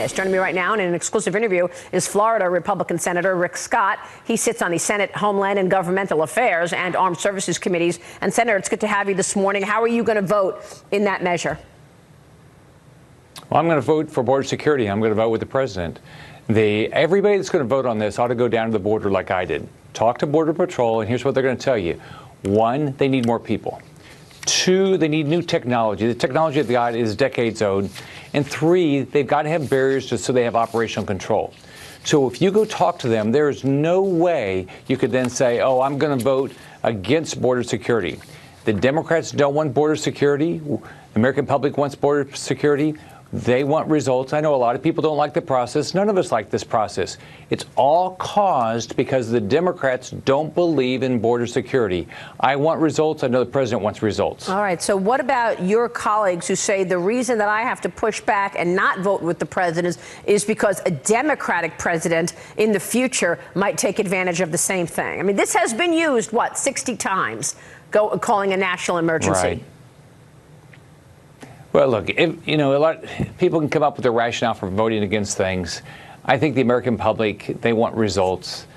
Joining me right now in an exclusive interview is Florida Republican Senator Rick Scott. He sits on the Senate Homeland and Governmental Affairs and Armed Services Committees. And Senator, it's good to have you this morning. How are you going to vote in that measure? Well, I'm going to vote for border security. I'm going to vote with the president. Everybody that's going to vote on this ought to go down to the border like I did. Talk to Border Patrol, and here's what they're going to tell you. One, they need more people. Two, they need new technology. The technology they've got is decades old. And three, they've got to have barriers just so they have operational control. So if you go talk to them, there is no way you could then say, oh, I'm going to vote against border security. The Democrats don't want border security. The American public wants border security. They want results. I know a lot of people don't like the process. None of us like this process. It's all caused because the Democrats don't believe in border security. I want results. I know the president wants results. All right. So what about your colleagues who say the reason that I have to push back and not vote with the president is because a Democratic president in the future might take advantage of the same thing? I mean, this has been used, 60 times, calling a national emergency. Right. Well, look, a lot of people can come up with a rationale for voting against things. I think the American public, they want results.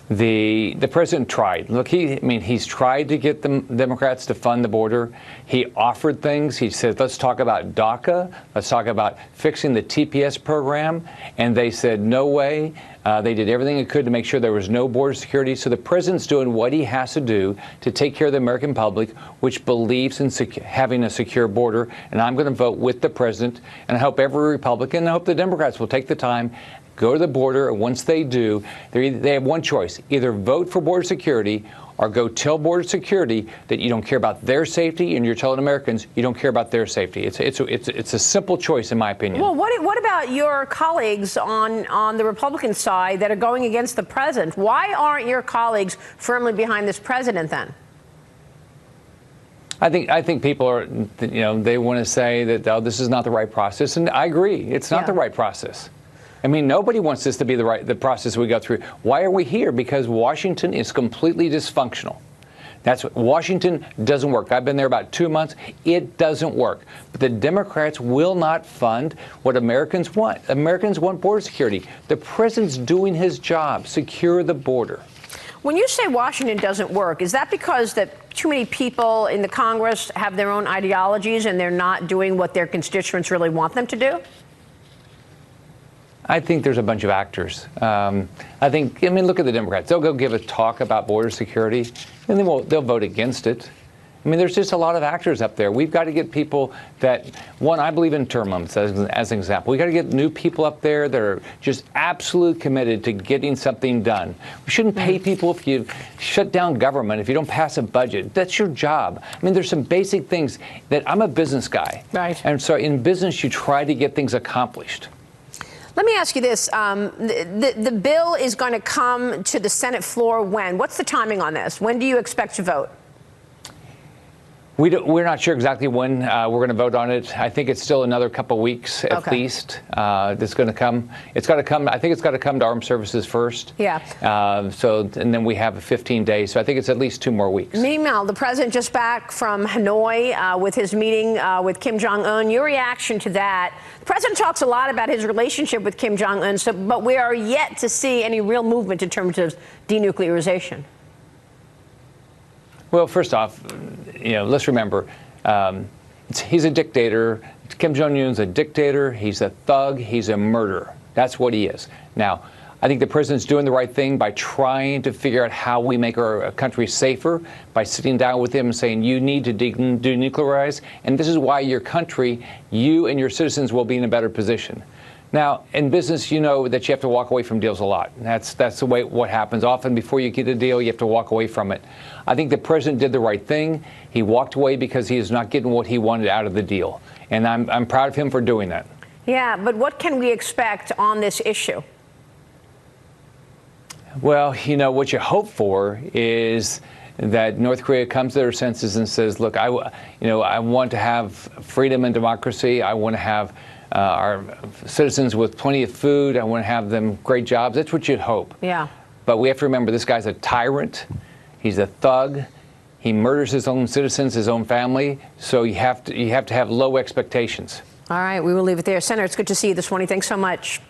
The president tried. Look, he's tried to get the Democrats to fund the border. He offered things. He said, let's talk about DACA. Let's talk about fixing the TPS program. And they said, no way. They did everything they could to make sure there was no border security. So the president's doing what he has to do to take care of the American public, which believes in having a secure border. And I'm going to vote with the president. And I hope every Republican, and I hope the Democrats will take the time, go to the border, and once they do, they have one choice. Either vote for border security or go tell border security that you don't care about their safety, and you're telling Americans you don't care about their safety. It's a simple choice, in my opinion. Well, what about your colleagues on the Republican side that are going against the president? Why aren't your colleagues firmly behind this president then? I think people are, they want to say that, oh, this is not the right process, and I agree. It's not the right process. I mean, nobody wants this to be the process we go through. Why are we here? Because Washington is completely dysfunctional. That's what Washington doesn't work. I've been there about 2 months. It doesn't work. But the Democrats will not fund what Americans want. Americans want border security. The president's doing his job, secure the border. When you say Washington doesn't work, is that because that too many people in the Congress have their own ideologies and they're not doing what their constituents really want them to do? I think there's a bunch of actors. Look at the Democrats. They'll go give a talk about border security, and then they'll vote against it. I mean, there's just a lot of actors up there. We've got to get people that, one, I believe in term limits as an example. We've got to get new people up there that are just absolutely committed to getting something done. We shouldn't pay people if you shut down government, if you don't pass a budget. That's your job. I mean, there's some basic things that I'm a business guy. Right. And so in business, you try to get things accomplished. Let me ask you this. The bill is going to come to the Senate floor when? What's the timing on this? When do you expect to vote? We're not sure exactly when we're going to vote on it. I think it's still another couple weeks at least. That's going to come. It's got to come. I think it's got to come to Armed Services first. Yeah. And then we have 15 days. So I think it's at least 2 more weeks. Meanwhile, the president just back from Hanoi with his meeting with Kim Jong-un. Your reaction to that? The president talks a lot about his relationship with Kim Jong-un, but we are yet to see any real movement in terms of denuclearization. Well, first off, let's remember, he's a dictator. Kim Jong-un's a dictator. He's a thug. He's a murderer. That's what he is. Now, I think the president's doing the right thing by trying to figure out how we make our country safer, by sitting down with him and saying, you need to denuclearize, and this is why your country, you and your citizens will be in a better position. Now, in business, you know that you have to walk away from deals a lot. That's the way what happens. Often before you get a deal, you have to walk away from it. I think the president did the right thing. He walked away because he is not getting what he wanted out of the deal. And I'm proud of him for doing that. Yeah, but what can we expect on this issue? Well, what you hope for is that North Korea comes to their senses and says, look, I want to have freedom and democracy. I want to have our citizens with plenty of food. I want to have them great jobs. That's what you'd hope. Yeah. But we have to remember this guy's a tyrant. He's a thug. He murders his own citizens, his own family. So you have to have low expectations. All right, we will leave it there. Senator, it's good to see you this morning. Thanks so much.